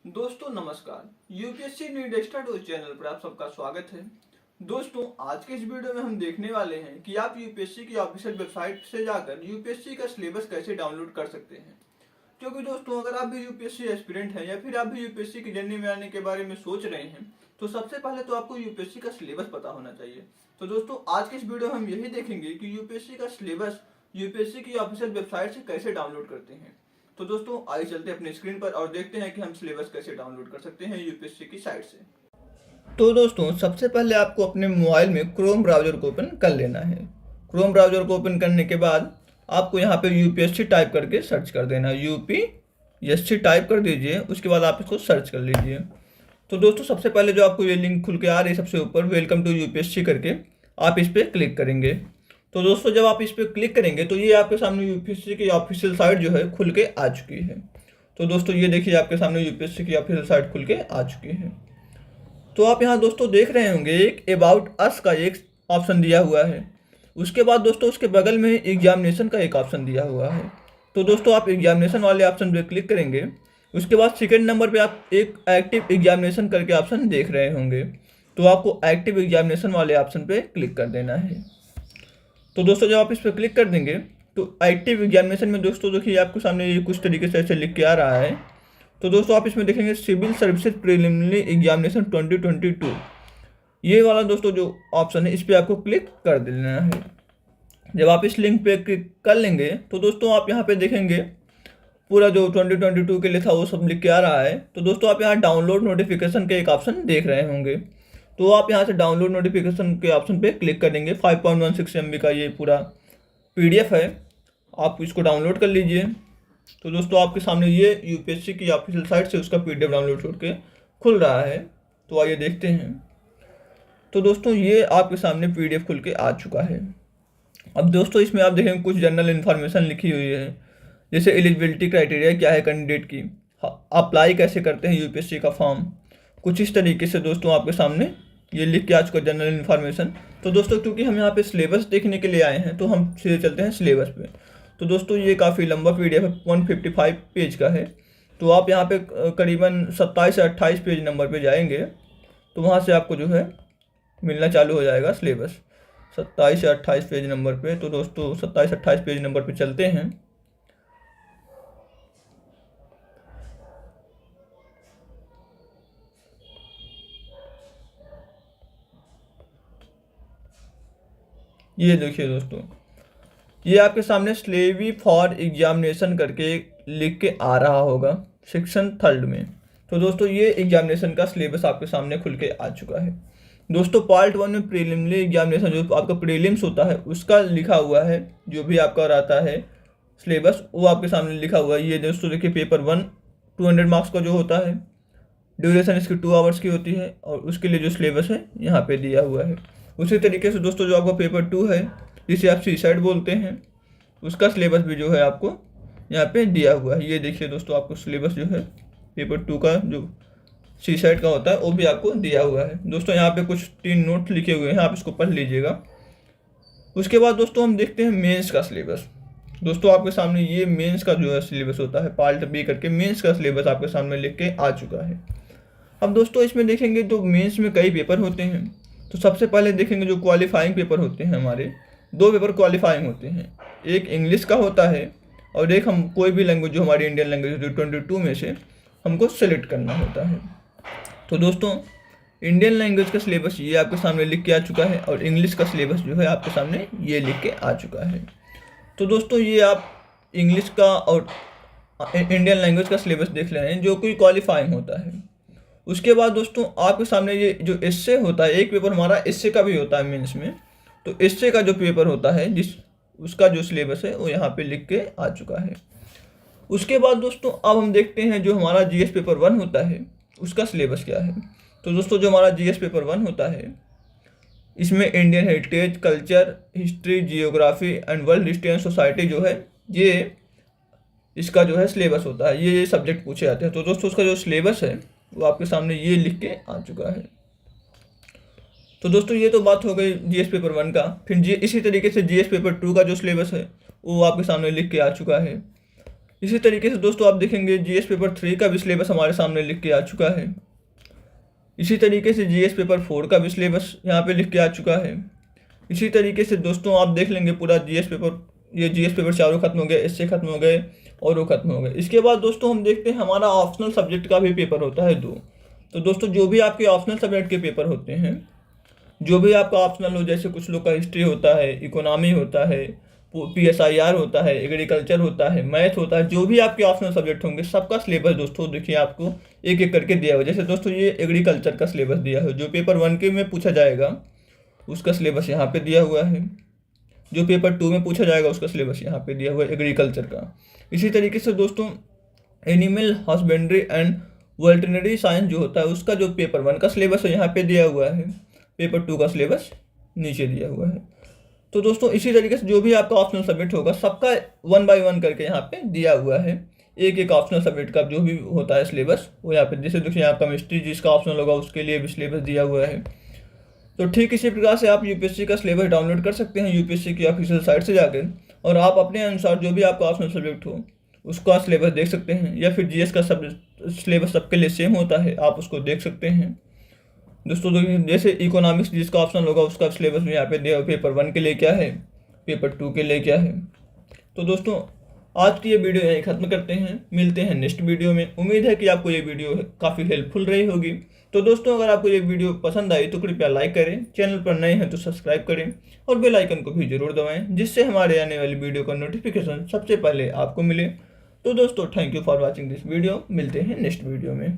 दोस्तों नमस्कार। UPSC NEET extra dose channel पर आप सबका स्वागत है। दोस्तों आज के इस वीडियो में हम देखने वाले हैं कि आप यूपीएससी की ऑफिशियल वेबसाइट से जाकर यूपीएससी का सिलेबस कैसे डाउनलोड कर सकते हैं। क्योंकि दोस्तों अगर आप भी यूपीएससी एस्पिरेंट हैं या फिर आप भी यूपीएससी की जर्नी में आने के बारे में सोच रहे हैं तो सबसे पहले तो आपको यूपीएससी का सिलेबस पता होना चाहिए। तो दोस्तों आज के इस वीडियो में हम यही देखेंगे कि यूपीएससी का सिलेबस यूपीएससी की ऑफिशियल वेबसाइट से कैसे डाउनलोड करते हैं। तो दोस्तों आइए चलते हैं अपने स्क्रीन पर और देखते हैं कि हम सिलेबस कैसे डाउनलोड कर सकते हैं यूपीएससी की साइट से। तो दोस्तों सबसे पहले आपको अपने मोबाइल में क्रोम ब्राउज़र को ओपन कर लेना है। क्रोम ब्राउज़र को ओपन करने के बाद आपको यहाँ पे यूपीएससी टाइप करके सर्च कर देना है। यूपीएससी टाइप कर दीजिए, उसके बाद आप इसको सर्च कर लीजिए। तो दोस्तों सबसे पहले जो आपको ये लिंक खुल के आ रही है सबसे ऊपर, वेलकम टू यूपीएससी करके, आप इस पर क्लिक करेंगे। तो दोस्तों जब आप इस पर क्लिक करेंगे तो ये आपके सामने यूपीएससी की ऑफिशियल साइट जो है खुल के आ चुकी है। तो दोस्तों ये देखिए आपके सामने यूपीएससी की ऑफिशियल साइट खुल के आ चुकी है। तो आप यहाँ दोस्तों देख रहे होंगे एक अबाउट अस का एक ऑप्शन दिया हुआ है। उसके बाद दोस्तों उसके बगल में एग्जामिनेशन का एक ऑप्शन दिया हुआ है। तो दोस्तों आप एग्जामिनेशन वाले ऑप्शन पे क्लिक करेंगे। उसके बाद सेकेंड नंबर पे आप एक एक्टिव एग्जामिनेशन करके ऑप्शन देख रहे होंगे। तो आपको एक्टिव एग्जामिनेशन वाले ऑप्शन पे क्लिक कर देना है। तो दोस्तों जब आप इस पर क्लिक कर देंगे तो एक्टिव एग्जामिनेशन में दोस्तों देखिए आपके सामने ये कुछ तरीके से ऐसे लिख के आ रहा है। तो दोस्तों आप इसमें देखेंगे सिविल सर्विसेज प्रीलिमिनरी एग्जामिनेशन 2022, ये वाला दोस्तों जो ऑप्शन है इस पर आपको क्लिक कर देना है। जब आप इस लिंक पे क्लिक कर लेंगे तो दोस्तों आप यहाँ पे देखेंगे पूरा जो 2022 के लिए था वो सब लिख के आ रहा है। तो दोस्तों आप यहाँ डाउनलोड नोटिफिकेशन के एक ऑप्शन देख रहे होंगे। तो आप यहाँ से डाउनलोड नोटिफिकेशन के ऑप्शन पे क्लिक कर देंगे। 5.16 MB का ये पूरा PDF है, आप इसको डाउनलोड कर लीजिए। तो दोस्तों आपके सामने ये यूपीएससी की ऑफिशियल साइट से उसका PDF डाउनलोड करके खुल रहा है। तो आइए देखते हैं। तो दोस्तों ये आपके सामने PDF खुल के आ चुका है। अब दोस्तों इसमें आप देखेंगे कुछ जनरल इन्फॉर्मेशन लिखी हुई है, जैसे एलिजिबिलिटी क्राइटेरिया क्या है कैंडिडेट की, अप्लाई कैसे करते हैं यूपीएससी का फॉर्म, कुछ इस तरीके से दोस्तों आपके सामने ये लिख के आ चुका जनरल इन्फॉर्मेशन। तो दोस्तों क्योंकि हम यहाँ पे सिलेबस देखने के लिए आए हैं तो हम सीधे चलते हैं सिलेबस पे। तो दोस्तों ये काफ़ी लंबा PDF है, 155 पेज का है। तो आप यहाँ पे करीबन 27 से 28 पेज नंबर पे जाएंगे तो वहाँ से आपको जो है मिलना चालू हो जाएगा सिलेबस 27 से 28 पेज नंबर पे। तो दोस्तों 27-28 पेज नंबर पे चलते हैं। ये देखिए दोस्तों ये आपके सामने स्लेवी फॉर एग्जामिनेशन करके लिख के आ रहा होगा सेक्शन 3 में। तो दोस्तों ये एग्जामिनेशन का सिलेबस आपके सामने खुल के आ चुका है। दोस्तों पार्ट 1 में प्रीलिमिनरी एग्जामिनेशन जो आपका प्रीलिम्स होता है उसका लिखा हुआ है, जो भी आपका रहता है सिलेबस वो आपके सामने लिखा हुआ है। ये दोस्तों देखिए पेपर 1 200 मार्क्स का जो होता है, ड्यूरेशन इसकी 2 आवर्स की होती है और उसके लिए जो सिलेबस है यहाँ पे दिया हुआ है। उसी तरीके से दोस्तों जो आपका पेपर 2 है जिसे आप सीसाइड बोलते हैं, उसका सिलेबस भी जो है आपको यहाँ पे दिया हुआ है। ये देखिए दोस्तों आपको सिलेबस जो है पेपर 2 का जो सीसाइड का होता है वो भी आपको दिया हुआ है। दोस्तों यहाँ पे कुछ 3 नोट लिखे हुए हैं, आप इसको पढ़ लीजिएगा। उसके बाद दोस्तों हम देखते हैं मेंस का सिलेबस। दोस्तों आपके सामने ये मेंस का जो है सिलेबस होता है, पार्ट B करके मेंस का सिलेबस आपके सामने लिख के आ चुका है। अब दोस्तों इसमें देखेंगे तो मेंस में कई पेपर होते हैं। तो सबसे पहले देखेंगे जो क्वालिफाइंग पेपर होते हैं, हमारे 2 पेपर क्वालिफाइंग होते हैं। एक इंग्लिश का होता है और एक हम कोई भी लैंग्वेज जो हमारी इंडियन लैंग्वेज होती है 22 में से हमको सेलेक्ट करना होता है। तो दोस्तों इंडियन लैंग्वेज का सिलेबस ये आपके सामने लिख के आ चुका है और इंग्लिश का सिलेबस जो है आपके सामने ये लिख के आ चुका है। तो दोस्तों ये आप इंग्लिश का और इंडियन लैंग्वेज का सिलेबस देख ले रहे हैं जो कोई क्वालिफाइंग होता है। उसके बाद दोस्तों आपके सामने ये जो एस्से होता है, एक पेपर हमारा एस्से का भी होता है मेंस में। तो एस्से का जो पेपर होता है उसका जो सिलेबस है वो यहाँ पे लिख के आ चुका है। उसके बाद दोस्तों अब हम देखते हैं जो हमारा GS पेपर 1 होता है उसका सिलेबस क्या है। तो दोस्तों जो हमारा GS पेपर 1 होता है इसमें Indian heritage, culture, history, geography and world history and society जो है ये इसका जो है सिलेबस होता है, ये सब्जेक्ट पूछे जाते हैं। तो दोस्तों उसका जो सिलेबस है वो आपके सामने ये लिख के आ चुका है। तो दोस्तों ये तो बात हो गई GS पेपर 1 का। फिर इसी तरीके से GS पेपर 2 का जो सिलेबस है वो आपके सामने लिख के आ चुका है। इसी तरीके से दोस्तों आप देखेंगे जीएस पेपर 3 का भी सिलेबस हमारे सामने लिख के आ चुका है। इसी तरीके से जीएस पेपर 4 का भी सिलेबस यहाँ पे लिख के आ चुका है। इसी तरीके से दोस्तों आप देख लेंगे पूरा जीएस पेपर, ये जीएस पेपर चारों खत्म हो गए, एसए खत्म हो गए और वो खत्म हो गए। इसके बाद दोस्तों हम देखते हैं हमारा ऑप्शनल सब्जेक्ट का भी पेपर होता है 2। तो दोस्तों जो भी आपके ऑप्शनल सब्जेक्ट के पेपर होते हैं, जो भी आपका ऑप्शनल हो, जैसे कुछ लोग का हिस्ट्री होता है, इकोनॉमी होता है, पीएसआईआर होता है, एग्रीकल्चर होता है, मैथ होता है, जो भी आपके ऑप्शनल सब्जेक्ट होंगे सबका सिलेबस दोस्तों देखिए आपको एक एक करके दिया हुआ है। जैसे दोस्तों ये एग्रीकल्चर का सिलेबस दिया है, जो पेपर 1 के में पूछा जाएगा उसका सिलेबस यहाँ पे दिया हुआ है। जो पेपर 2 में पूछा जाएगा उसका सिलेबस यहाँ पे दिया हुआ है एग्रीकल्चर का। इसी तरीके से दोस्तों animal husbandry and veterinary science जो होता है उसका जो पेपर 1 का सिलेबस है यहाँ पे दिया हुआ है, पेपर 2 का सिलेबस नीचे दिया हुआ है। तो दोस्तों इसी तरीके से जो भी आपका ऑप्शनल सब्जेक्ट होगा सबका 1 बाय 1 करके यहाँ पे दिया हुआ है। एक एक ऑप्शनल सब्जेक्ट का जो भी होता है सिलेबस वो यहाँ पे, जैसे देखिए यहाँ केमिस्ट्री जिसका ऑप्शनल होगा उसके लिए भी सिलेबस दिया हुआ है। तो ठीक इसी प्रकार से आप यूपीएससी का सिलेबस डाउनलोड कर सकते हैं यूपीएससी की ऑफिशियल साइट से जाकर, और आप अपने अनुसार जो भी आपका ऑप्शनल सब्जेक्ट हो उसका सिलेबस देख सकते हैं, या फिर जीएस का सिलेबस सबके लिए सेम होता है, आप उसको देख सकते हैं। दोस्तों जैसे इकोनॉमिक्स जिसका ऑप्शनल होगा उसका सिलेबस भी यहाँ पे दिया, पेपर 1 के लिए क्या है, पेपर 2 के लिए क्या है। तो दोस्तों आज की ये वीडियो यहीं ख़त्म करते हैं, मिलते हैं नेक्स्ट वीडियो में। उम्मीद है कि आपको ये वीडियो काफ़ी हेल्पफुल रही होगी। तो दोस्तों अगर आपको ये वीडियो पसंद आई तो कृपया लाइक करें, चैनल पर नए हैं तो सब्सक्राइब करें और बेल आइकन को भी जरूर दबाएं, जिससे हमारे आने वाली वीडियो का नोटिफिकेशन सबसे पहले आपको मिले। तो दोस्तों thank you for watching this video, मिलते हैं नेक्स्ट वीडियो में।